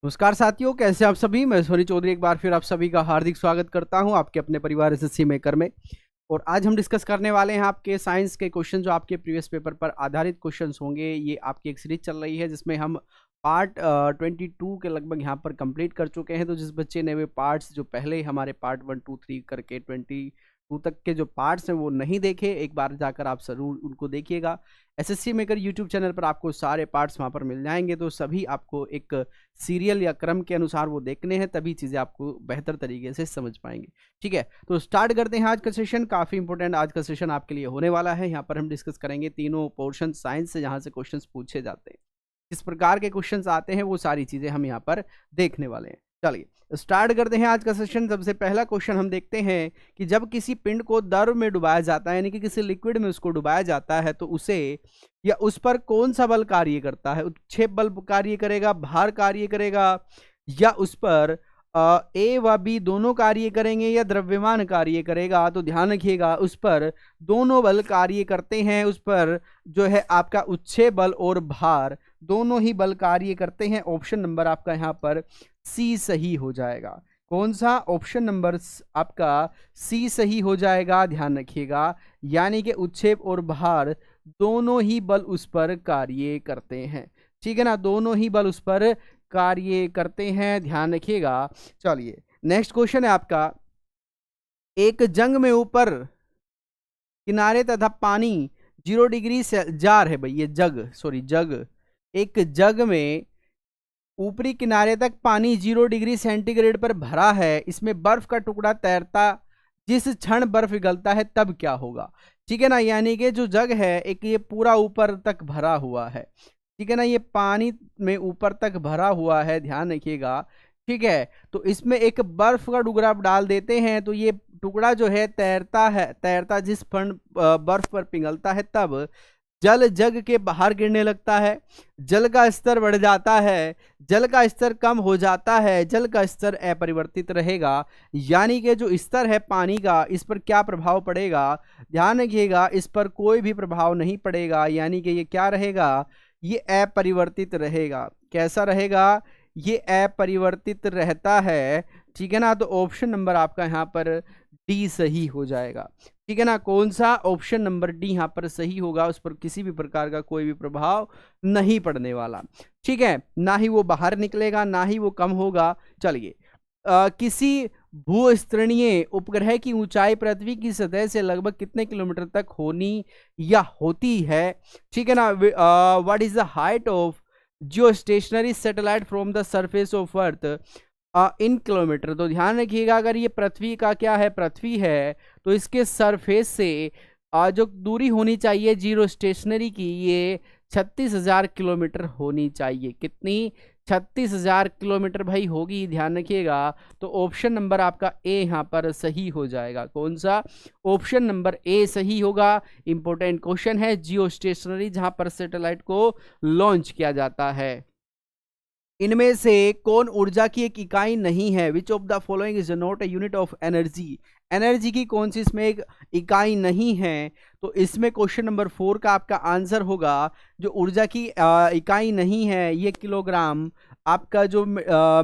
नमस्कार साथियों, कैसे आप सभी। मैं सोनी चौधरी एक बार फिर आप सभी का हार्दिक स्वागत करता हूं आपके अपने परिवार एसएससी मेकर में। और आज हम डिस्कस करने वाले हैं आपके साइंस के क्वेश्चन जो आपके प्रीवियस पेपर पर आधारित क्वेश्चंस होंगे। ये आपकी एक सीरीज चल रही है जिसमें हम पार्ट 22 के लगभग यहाँ पर कंप्लीट कर चुके हैं। तो जिस बच्चे ने वे पार्ट्स जो पहले हमारे पार्ट 1 2 3 करके 22 तक के जो पार्ट्स हैं वो नहीं देखे, एक बार जाकर आप जरूर उनको देखिएगा। एसएससी मेकर यूट्यूब चैनल पर आपको सारे पार्ट्स वहाँ पर मिल जाएंगे। तो सभी आपको एक सीरियल या क्रम के अनुसार वो देखने हैं, तभी चीज़ें आपको बेहतर तरीके से समझ पाएंगे। ठीक है, तो स्टार्ट करते हैं आज का सेशन। काफ़ी इंपॉर्टेंट आज का सेशन आपके लिए होने वाला है। यहाँ पर हम डिस्कस करेंगे तीनों पोर्शन साइंस से जहाँ से क्वेश्चंस पूछे जाते हैं, किस प्रकार के क्वेश्चंस आते हैं, वो सारी चीज़ें हम यहाँ पर देखने वाले हैं। चलिए स्टार्ट करते हैं आज का सेशन। सबसे पहला क्वेश्चन हम देखते हैं कि जब किसी पिंड को द्रव में डुबाया जाता है, यानी कि किसी लिक्विड में उसको डुबाया जाता है, तो उसे या उस पर कौन सा बल कार्य करता है? उत्क्षेप बल कार्य करेगा, भार कार्य करेगा, या उस पर ए व बी दोनों कार्य करेंगे, या द्रव्यमान कार्य करेगा? तो ध्यान रखिएगा, उस पर दोनों बल कार्य करते हैं। उस पर जो है आपका उत्क्षेप बल और भार दोनों ही बल कार्य करते हैं। ऑप्शन नंबर आपका यहाँ पर सी सही हो जाएगा। कौन सा? ऑप्शन नंबर आपका सी सही हो जाएगा, ध्यान रखिएगा। यानी कि उत्क्षेप और भार दोनों ही बल उस पर कार्य करते हैं। ठीक है ना, दोनों ही बल उस पर कार्य करते हैं, ध्यान रखिएगा। चलिए नेक्स्ट क्वेश्चन है आपका, एक जंग में ऊपर किनारे तथा पानी 0 डिग्री से जार है भाई, ये जग एक जग में ऊपरी किनारे तक पानी 0 डिग्री सेंटीग्रेड पर भरा है। इसमें बर्फ का टुकड़ा तैरता, जिस क्षण बर्फ पिघलता है तब क्या होगा? ठीक है ना, यानी कि जो जग है एक ये पूरा ऊपर तक भरा हुआ है। ठीक है ना, ये पानी में ऊपर तक भरा हुआ है, ध्यान रखिएगा। ठीक है, तो इसमें एक बर्फ का टुकड़ा आप डाल देते हैं तो ये टुकड़ा जो है तैरता जिस क्षण बर्फ पर पिघलता है तब जल जग के बाहर गिरने लगता है। जल का स्तर बढ़ जाता है, जल का स्तर कम हो जाता है, जल का स्तर अपरिवर्तित रहेगा। यानी कि जो स्तर है पानी का, इस पर क्या प्रभाव पड़ेगा? ध्यान रखिएगा, इस पर कोई भी प्रभाव नहीं पड़ेगा। यानी कि ये क्या रहेगा? ये अपरिवर्तित रहेगा। कैसा रहेगा? ये अपरिवर्तित रहता है। ठीक है ना, तो ऑप्शन नंबर आपका यहाँ पर डी सही हो जाएगा। ठीक है ना, कौन सा? ऑप्शन नंबर डी यहाँ पर सही होगा। उस पर किसी भी प्रकार का कोई भी प्रभाव नहीं पड़ने वाला। ठीक है, ना ही वो बाहर निकलेगा, ना ही वो कम होगा। चलिए किसी भूस्तरणीय उपग्रह की ऊंचाई पृथ्वी की सतह से लगभग कितने किलोमीटर तक होनी या होती है? ठीक है ना, what is the height of Jio stationery satellite from the surface of earth in kilometre? तो ध्यान रखिएगा, अगर ये पृथ्वी का क्या है, पृथ्वी है, तो इसके सरफेस से जो दूरी होनी चाहिए जीरो स्टेशनरी की, ये 36,000 किलोमीटर होनी चाहिए। कितनी? 36,000 किलोमीटर भाई होगी, ध्यान रखिएगा। तो ऑप्शन नंबर आपका ए यहाँ पर सही हो जाएगा। कौन सा? ऑप्शन नंबर ए सही होगा। इंपॉर्टेंट क्वेश्चन है, जियो स्टेशनरी जहां पर सैटेलाइट को लॉन्च किया जाता है। इनमें से कौन ऊर्जा की एक इकाई नहीं है? Which of the following is not a unit of energy? Energy की कौन सी इसमें एक इकाई नहीं है? तो इसमें क्वेश्चन नंबर 4 का आपका आंसर होगा, जो ऊर्जा की इकाई नहीं है ये किलोग्राम, आपका जो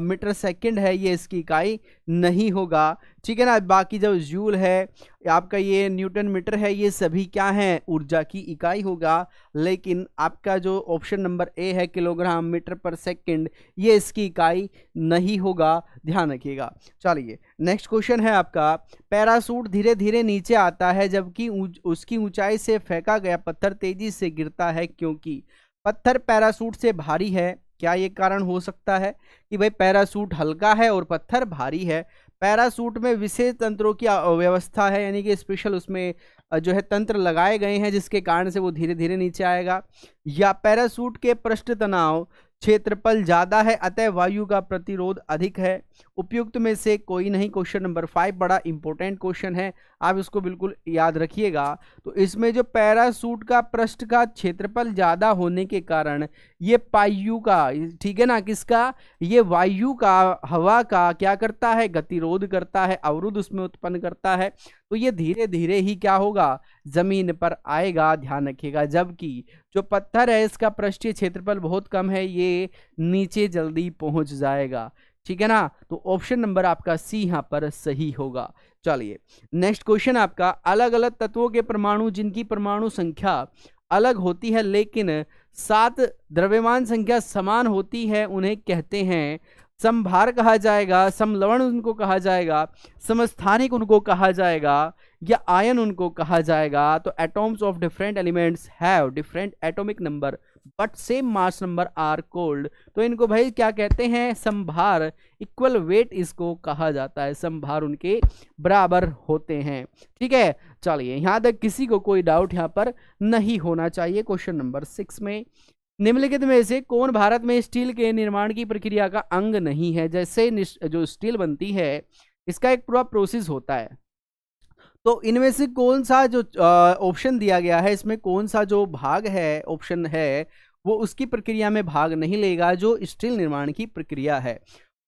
मीटर सेकंड है ये इसकी इकाई नहीं होगा। ठीक है ना, बाकी जो जूल है, आपका ये न्यूटन मीटर है, ये सभी क्या है? ऊर्जा की इकाई होगा। लेकिन आपका जो ऑप्शन नंबर ए है किलोग्राम मीटर पर सेकंड, ये इसकी इकाई नहीं होगा, ध्यान रखिएगा। चलिए नेक्स्ट क्वेश्चन है आपका, पैरासूट धीरे धीरे नीचे आता है जबकि उसकी ऊंचाई से फेंका गया पत्थर तेजी से गिरता है, क्योंकि पत्थर पैरासूट से भारी है। क्या ये कारण हो सकता है कि भाई पैरासूट हल्का है और पत्थर भारी है? पैरासूट में विशेष तंत्रों की व्यवस्था है, यानी कि स्पेशल उसमें जो है तंत्र लगाए गए हैं जिसके कारण से वो धीरे धीरे नीचे आएगा। या पैरासूट के पृष्ठ तनाव क्षेत्रफल ज्यादा है अतः वायु का प्रतिरोध अधिक है। उपयुक्त में से कोई नहीं। क्वेश्चन नंबर 5 बड़ा इंपॉर्टेंट क्वेश्चन है, आप इसको बिल्कुल याद रखिएगा। तो इसमें जो पैरासूट का पृष्ठ का क्षेत्रफल ज्यादा होने के कारण ये वायु का, ठीक है ना, किसका? ये वायु का, हवा का क्या करता है? गतिरोध करता है, अवरुद्ध उसमें उत्पन्न करता है। तो ये धीरे धीरे ही क्या होगा? जमीन पर आएगा, ध्यान रखिएगा। जबकि जो पत्थर है इसका पृष्ठीय क्षेत्रफल बहुत कम है, ये नीचे जल्दी पहुंच जाएगा। ठीक है ना, तो ऑप्शन नंबर आपका सी यहाँ पर सही होगा। चलिए नेक्स्ट क्वेश्चन आपका, अलग अलग तत्वों के परमाणु जिनकी परमाणु संख्या अलग होती है लेकिन सात द्रव्यमान संख्या समान होती है उन्हें कहते हैं समभार कहा जाएगा, समलवण उनको कहा जाएगा, समस्थानिक उनको कहा जाएगा, या आयन उनको कहा जाएगा। तो atoms of different elements have different atomic number but same mass number are called. तो इनको भाई क्या कहते हैं, समभार, इक्वल वेट इसको कहा जाता है, समभार उनके बराबर होते हैं। ठीक है, चलिए यहां तक किसी को कोई डाउट यहां पर नहीं होना चाहिए। क्वेश्चन नंबर 6 में, निम्नलिखित में से कौन भारत में स्टील के निर्माण की प्रक्रिया का अंग नहीं है। जैसे जो स्टील बनती है इसका एक पूरा प्रोसेस होता है, तो इनमें से कौन सा जो ऑप्शन दिया गया है इसमें कौन सा जो भाग है, ऑप्शन है, वो उसकी प्रक्रिया में भाग नहीं लेगा जो स्टील निर्माण की प्रक्रिया है।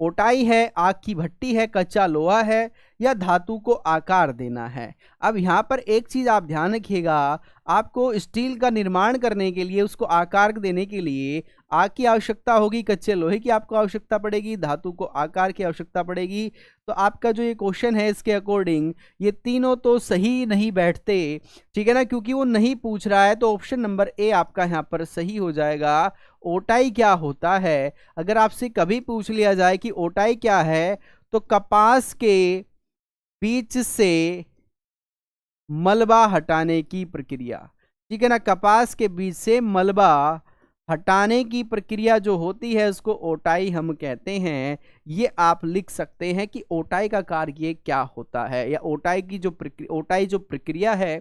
ओटाई है, आग की भट्टी है, कच्चा लोहा है, या धातु को आकार देना है। अब यहाँ पर एक चीज आप ध्यान रखिएगा, आपको स्टील का निर्माण करने के लिए, उसको आकार देने के लिए आग की आवश्यकता होगी, कच्चे लोहे की आपको आवश्यकता पड़ेगी, धातु को आकार की आवश्यकता पड़ेगी। तो आपका जो ये क्वेश्चन है इसके अकॉर्डिंग ये तीनों तो सही नहीं बैठते। ठीक है ना, क्योंकि वो नहीं पूछ रहा है, तो ऑप्शन नंबर ए आपका यहाँ पर सही हो जाएगा। ओटाई क्या होता है, अगर आपसे कभी पूछ लिया जाए कि ओटाई क्या है, तो कपास के बीच से मलबा हटाने की प्रक्रिया। ठीक है ना, कपास के बीच से मलबा हटाने की प्रक्रिया जो होती है उसको ओटाई हम कहते हैं। ये आप लिख सकते हैं कि ओटाई का कार्य क्या होता है, या ओटाई जो प्रक्रिया है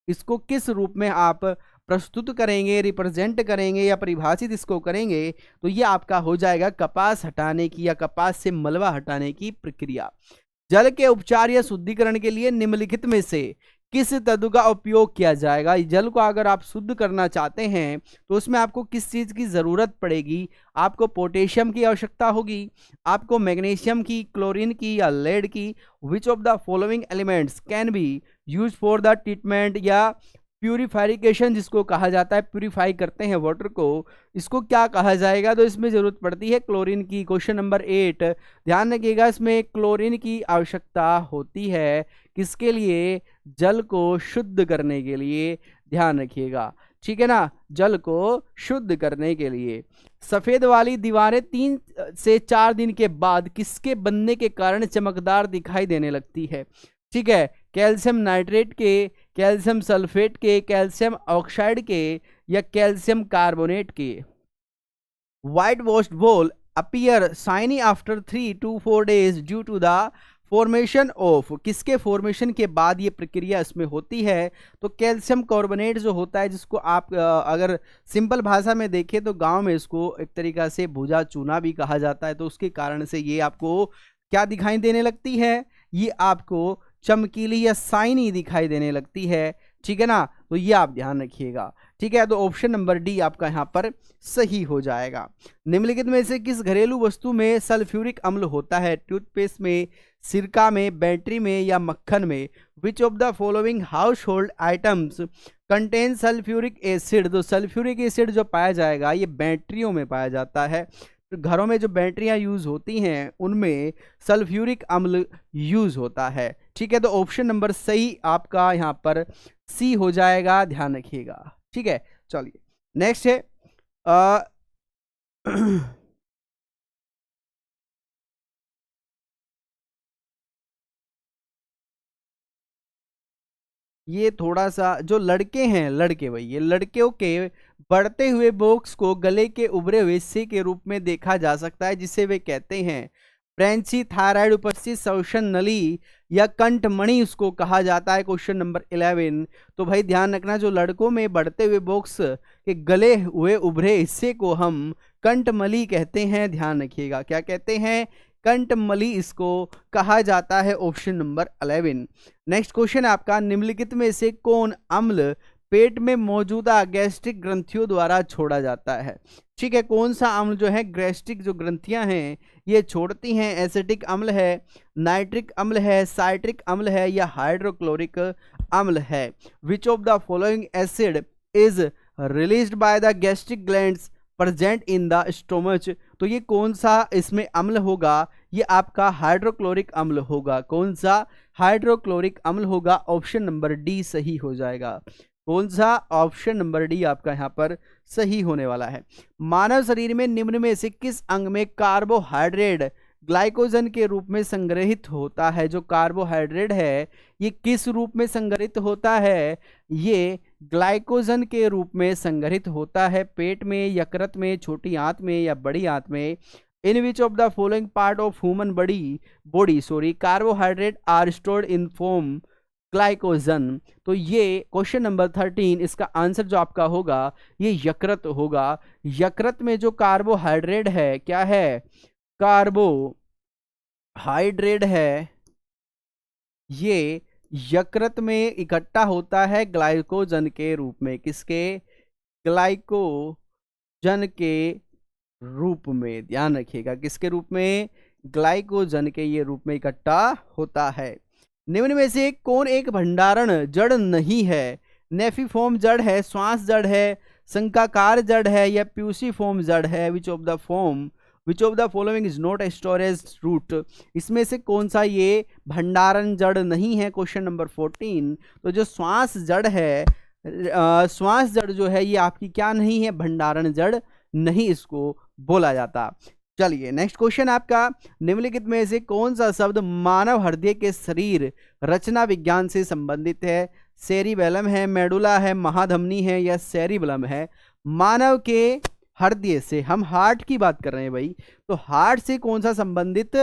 इसको किस रूप में आप प्रस्तुत करेंगे, रिप्रेजेंट करेंगे या परिभाषित इसको करेंगे। तो ये आपका हो जाएगा कपास हटाने की या कपास से मलबा हटाने की प्रक्रिया। जल के उपचार या शुद्धिकरण के लिए निम्नलिखित में से किस तत्व का उपयोग किया जाएगा। जल को अगर आप शुद्ध करना चाहते हैं तो उसमें आपको किस चीज की जरूरत पड़ेगी, आपको पोटेशियम की आवश्यकता होगी, आपको मैग्नीशियम की, क्लोरीन की या लेड की। विच of the following elements can be use for the treatment या प्यूरिफाइकेशन, जिसको कहा जाता है प्यूरिफाई करते हैं वाटर को, इसको क्या कहा जाएगा। तो इसमें जरूरत पड़ती है क्लोरीन की। क्वेश्चन नंबर 8 ध्यान रखिएगा, इसमें क्लोरीन की आवश्यकता होती है किसके लिए, जल को शुद्ध करने के लिए। ध्यान रखिएगा, ठीक है ना, जल को शुद्ध करने के लिए। सफेद वाली दीवारें 3 से 4 दिन के बाद किसके बनने के कारण चमकदार दिखाई देने लगती है। ठीक है, कैल्शियम नाइट्रेट के, कैल्शियम सल्फेट के, कैल्शियम ऑक्साइड के, या कैल्शियम कार्बोनेट के। व्हाइट वॉश्ड बोल appear shiny after 3 to 4 days due to the formation of, किसके फॉर्मेशन के बाद ये प्रक्रिया इसमें होती है। तो कैल्शियम कार्बोनेट जो होता है, जिसको आप अगर सिंपल भाषा में देखें तो गांव में इसको एक तरीका से भुजा चूना भी कहा जाता है। तो उसके कारण से ये आपको क्या दिखाई देने लगती है, ये आपको चमकीली या शाइनी दिखाई देने लगती है। ठीक है ना, तो ये आप ध्यान रखिएगा। ठीक है, तो ऑप्शन नंबर डी आपका यहाँ पर सही हो जाएगा। निम्नलिखित में से किस घरेलू वस्तु में सल्फ्यूरिक अम्ल होता है। टूथपेस्ट में, सिरका में, बैटरी में, या मक्खन में। विच of the following house hold items contain sulphuric acid. तो सल्फ्यूरिक एसिड जो पाया जाएगा ये बैटरियों में पाया जाता है। घरों में जो बैटरियां यूज होती हैं उनमें सल्फ्यूरिक अम्ल यूज होता है। ठीक है, तो ऑप्शन नंबर सही आपका यहाँ पर सी हो जाएगा, ध्यान रखिएगा। ठीक है, चलिए नेक्स्ट है ये थोड़ा सा जो लड़के हैं, लड़के भाई, ये लड़कियों के बढ़ते हुए बॉक्स को गले के उभरे हुए हिस्से के रूप में देखा जा सकता है, जिसे वे कहते हैं ब्रेंची, थायराइड उपस्थित, श्वसन नली, या कंठमणि उसको कहा जाता है। Question number 11। तो भाई ध्यान रखना, जो लड़कों में बढ़ते हुए बॉक्स के गले हुए उभरे हिस्से को हम कंठमली कहते हैं। ध्यान रखिएगा, क्या कहते हैं, कंठमली इसको कहा जाता है। Option number 11। नेक्स्ट क्वेश्चन आपका, निम्नलिखित में से कौन अम्ल पेट में मौजूदा गैस्ट्रिक ग्रंथियों द्वारा छोड़ा जाता है। ठीक है, कौन सा अम्ल जो है गैस्ट्रिक जो ग्रंथियां हैं ये छोड़ती हैं। एसिटिक अम्ल है, नाइट्रिक अम्ल है, साइट्रिक अम्ल है, या हाइड्रोक्लोरिक अम्ल है। Which of the following acid is released by the gastric glands present in the stomach, तो ये कौन सा इसमें अम्ल होगा? ये आपका हाइड्रोक्लोरिक अम्ल होगा। कौन सा? हाइड्रोक्लोरिक अम्ल होगा। ऑप्शन नंबर डी सही हो जाएगा। कौन सा? ऑप्शन नंबर डी आपका यहाँ पर सही होने वाला है। मानव शरीर में निम्न में से किस अंग में कार्बोहाइड्रेट ग्लाइकोजन के रूप में संग्रहित होता है? जो कार्बोहाइड्रेट है ये किस रूप में संग्रहित होता है? ये ग्लाइकोजन के रूप में संग्रहित होता है। पेट में, यकृत में, छोटी आंत में या बड़ी आंत में? In which of the following part of human body carbohydrate are stored in form glycogen? तो ये क्वेश्चन नंबर 13, इसका आंसर जो आपका होगा ये यकृत होगा। यकृत में जो कार्बोहाइड्रेट है, क्या है? कार्बोहाइड्रेट है, ये यकृत में इकट्ठा होता है ग्लाइकोजन के रूप में। किसके? ग्लाइकोजन के रूप में। ध्यान रखिएगा, किसके रूप में? ग्लाइकोजन के ये रूप में इकट्ठा होता है। निम्न में से कौन एक भंडारण जड़ नहीं है? नेफिफॉर्म जड़ है, श्वास जड़ है, शंकाकार जड़ है या प्यूसिफॉर्म जड़ है? Which of the following is not a storage root? इसमें से कौन सा ये भंडारण जड़ नहीं है? Question number 14। तो जो श्वास जड़ है, श्वास जड़ जो है ये आपकी क्या नहीं है? भंडारण जड़ नहीं इसको बोला जाता। चलिए नेक्स्ट क्वेश्चन आपका, निम्नलिखित में से कौन सा शब्द मानव हृदय के शरीर रचना विज्ञान से संबंधित है? सेरिबेलम है, मेडुला है, महाधमनी है या सेरिबेलम है? मानव के हृदय से, हम हार्ट की बात कर रहे हैं भाई, तो हार्ट से कौन सा संबंधित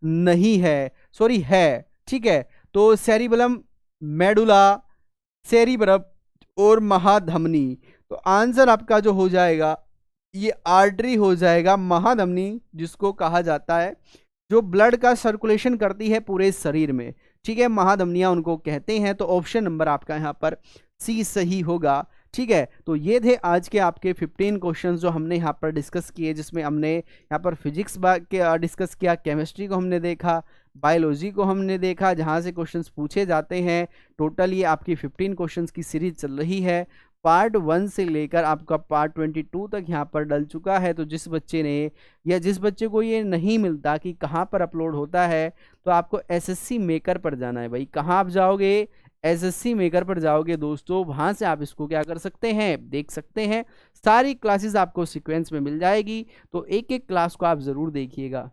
नहीं है? सॉरी है, ठीक है। तो सेरिबेलम, मेडुला, सेरिब्रम और महाधमनी। तो आंसर आपका जो हो जाएगा ये आर्टरी हो जाएगा। महाधमनी जिसको कहा जाता है जो ब्लड का सर्कुलेशन करती है पूरे शरीर में, ठीक है, महाधमनियां उनको कहते हैं। तो ऑप्शन नंबर आपका यहाँ पर सी सही होगा, ठीक है। तो ये थे आज के आपके 15 क्वेश्चंस जो हमने यहाँ पर डिस्कस किए, जिसमें हमने यहाँ पर फिजिक्स डिस्कस किया, केमिस्ट्री को हमने देखा, बायोलॉजी को हमने देखा, जहाँ से क्वेश्चंस पूछे जाते हैं। टोटल ये आपकी 15 क्वेश्चंस की सीरीज चल रही है। पार्ट 1 से लेकर आपका पार्ट 22 तक यहाँ पर डल चुका है। तो जिस बच्चे ने या जिस बच्चे को ये नहीं मिलता कि कहाँ पर अपलोड होता है, तो आपको एसएससी मेकर पर जाना है भाई। कहाँ आप जाओगे? एसएससी मेकर पर जाओगे दोस्तों, वहाँ से आप इसको क्या कर सकते हैं? देख सकते हैं। सारी क्लासेस आपको सीक्वेंस में मिल जाएगी, तो एक एक क्लास को आप ज़रूर देखिएगा।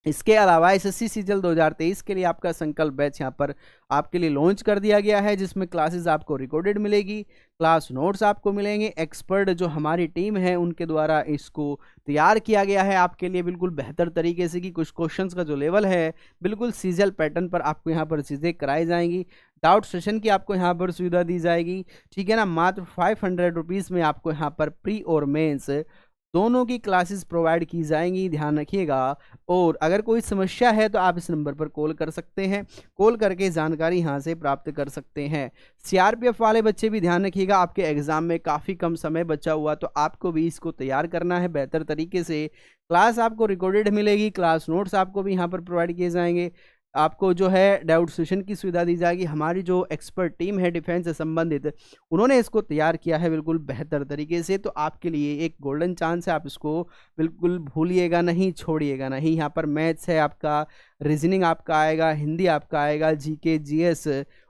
इसके अलावा एसएससी सीजीएल 2023 के लिए आपका संकल्प बैच यहाँ पर आपके लिए लॉन्च कर दिया गया है, जिसमें क्लासेस आपको रिकॉर्डेड मिलेगी, क्लास नोट्स आपको मिलेंगे, एक्सपर्ट जो हमारी टीम है उनके द्वारा इसको तैयार किया गया है आपके लिए बिल्कुल बेहतर तरीके से, कि कुछ क्वेश्चंस का जो लेवल है बिल्कुल सीजीएल पैटर्न पर आपको यहाँ पर चीज़ें कराई जाएंगी। डाउट सेशन की आपको यहाँ पर सुविधा दी जाएगी, ठीक है ना। मात्र 500 रुपीज़ में आपको यहाँ पर प्री और मेंस दोनों की क्लासेस प्रोवाइड की जाएंगी, ध्यान रखिएगा। और अगर कोई समस्या है तो आप इस नंबर पर कॉल कर सकते हैं, कॉल करके जानकारी यहाँ से प्राप्त कर सकते हैं। सीआरपीएफ वाले बच्चे भी ध्यान रखिएगा, आपके एग्जाम में काफ़ी कम समय बचा हुआ, तो आपको भी इसको तैयार करना है बेहतर तरीके से। क्लास आपको रिकॉर्डेड मिलेगी, क्लास नोट्स आपको भी यहाँ पर प्रोवाइड किए जाएंगे, आपको जो है डाउट सेशन की सुविधा दी जाएगी। हमारी जो एक्सपर्ट टीम है डिफेंस से संबंधित, उन्होंने इसको तैयार किया है बिल्कुल बेहतर तरीके से। तो आपके लिए एक गोल्डन चांस है, आप इसको बिल्कुल भूलिएगा नहीं, छोड़िएगा नहीं। यहाँ पर मैथ्स है आपका, रीजनिंग आपका आएगा, हिंदी आपका आएगा, जीके, जीएस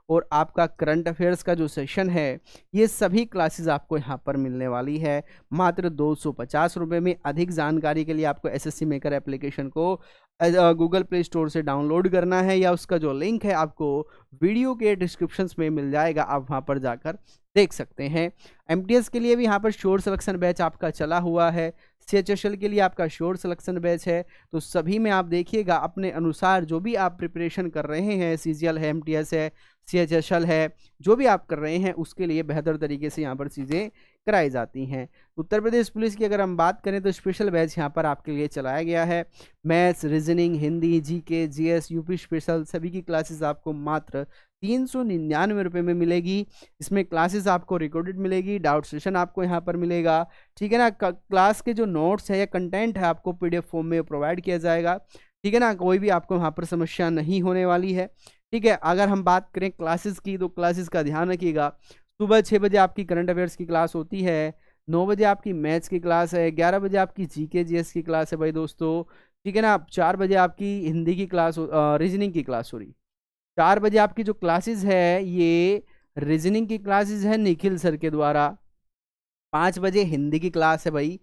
और आपका करंट अफेयर्स का जो सेशन है, ये सभी क्लासेस आपको यहाँ पर मिलने वाली है मात्र 250 रुपये में। अधिक जानकारी के लिए आपको एसएससी मेकर एप्लीकेशन को गूगल प्ले स्टोर से डाउनलोड करना है, या उसका जो लिंक है आपको वीडियो के डिस्क्रिप्शंस में मिल जाएगा, आप वहाँ पर जाकर देख सकते हैं। एमटीएस के लिए भी यहाँ पर श्योर सिलेक्शन बैच आपका चला हुआ है, सीएचएसएल के लिए आपका श्योर सिलेक्शन बैच है। तो सभी में आप देखिएगा अपने अनुसार जो भी आप प्रिपरेशन कर रहे हैं, सीजीएल है, एमटीएस है, सीएचएसएल है, जो भी आप कर रहे हैं उसके लिए बेहतर तरीके से यहाँ पर चीज़ें कराई जाती हैं। उत्तर प्रदेश पुलिस की अगर हम बात करें तो स्पेशल बैच यहाँ पर आपके लिए चलाया गया है। Maths, reasoning, Hindi, GK, GS, UP special सभी की क्लासेस आपको मात्र 399 रुपये में मिलेगी। इसमें क्लासेस आपको रिकॉर्डेड मिलेगी, डाउट सेशन आपको यहाँ पर मिलेगा, ठीक है ना। क्लास के जो नोट्स है या कंटेंट है आपको पीडीएफ फॉर्म में प्रोवाइड किया जाएगा, ठीक है ना। कोई भी आपको वहाँ पर समस्या नहीं होने वाली है, ठीक है। अगर हम बात करें क्लासेस की, तो क्लासेस का ध्यान रखिएगा, सुबह 6 बजे आपकी करंट अफेयर्स की क्लास होती है, 9 बजे आपकी मैथ्स की क्लास है, 11 बजे आपकी जीके जीएस की क्लास है भाई दोस्तों, ठीक है ना। 4 बजे आपकी हिंदी की क्लास, रीजनिंग की क्लास, सॉरी 4 बजे आपकी जो क्लासेस है ये रीजनिंग की क्लासेस है निखिल सर के द्वारा। 5 बजे हिंदी की क्लास है भाई,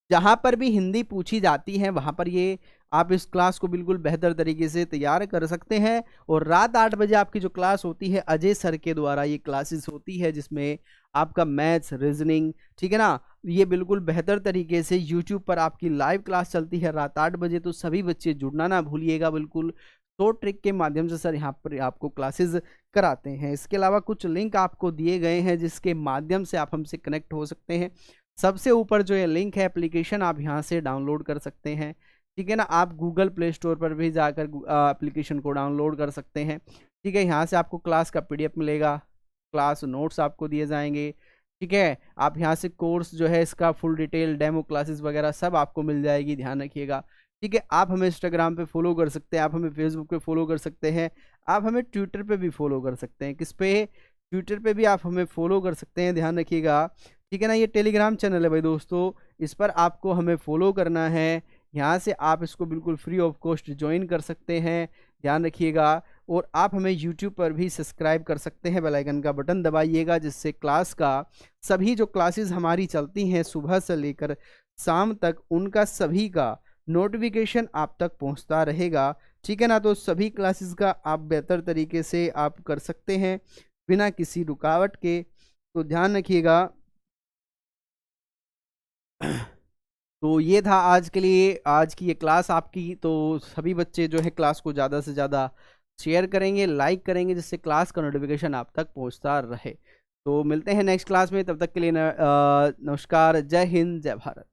जहां पर भी हिंदी पूछी जाती है वहां पर ये आप इस क्लास को बिल्कुल बेहतर तरीके से तैयार कर सकते हैं। और रात 8 बजे आपकी जो क्लास होती है अजय सर के द्वारा ये क्लासेस होती है, जिसमें आपका मैथ्स रीजनिंग, ठीक है ना, ये बिल्कुल बेहतर तरीके से यूट्यूब पर आपकी लाइव क्लास चलती है रात 8 बजे। तो सभी बच्चे जुड़ना ना भूलिएगा, बिल्कुल शॉर्ट ट्रिक के माध्यम से सर यहाँ पर आपको क्लासेस कराते हैं। इसके अलावा कुछ लिंक आपको दिए गए हैं जिसके माध्यम से आप हमसे कनेक्ट हो सकते हैं। सबसे ऊपर जो ये लिंक है एप्लीकेशन आप यहाँ से डाउनलोड कर सकते हैं, ठीक है ना। आप गूगल प्ले स्टोर पर भी जाकर एप्लीकेशन को डाउनलोड कर सकते हैं, ठीक है। यहाँ से आपको क्लास का पीडीएफ मिलेगा, क्लास नोट्स आपको दिए जाएंगे, ठीक है। आप यहाँ से कोर्स जो है इसका फुल डिटेल डेमो क्लासेस वगैरह सब आपको मिल जाएगी, ध्यान रखिएगा, ठीक है। आप हमें इंस्टाग्राम पे फॉलो कर सकते हैं, आप हमें फेसबुक पे फॉलो कर सकते हैं, आप हमें ट्विटर पे भी फॉलो कर सकते हैं। किस पे? ट्विटर पे भी आप हमें फॉलो कर सकते हैं, ध्यान रखिएगा, ठीक है ना। ये टेलीग्राम चैनल है भाई दोस्तों, इस पर आपको हमें फॉलो करना है। यहाँ से आप इसको बिल्कुल फ्री ऑफ कॉस्ट ज्वाइन कर सकते हैं, ध्यान रखिएगा। और आप हमें यूट्यूब पर भी सब्सक्राइब कर सकते हैं, बेल आइकन का बटन दबाइएगा, जिससे क्लास का सभी जो क्लासेस हमारी चलती हैं सुबह से लेकर शाम तक, उनका सभी का नोटिफिकेशन आप तक पहुंचता रहेगा, ठीक है ना। तो सभी क्लासेस का आप बेहतर तरीके से आप कर सकते हैं बिना किसी रुकावट के, तो ध्यान रखिएगा। तो ये था आज के लिए, आज की ये क्लास आपकी। तो सभी बच्चे जो है क्लास को ज़्यादा से ज़्यादा शेयर करेंगे, लाइक करेंगे, जिससे क्लास का नोटिफिकेशन आप तक पहुंचता रहे। तो मिलते हैं नेक्स्ट क्लास में, तब तक के लिए नमस्कार, जय हिंद, जय भारत।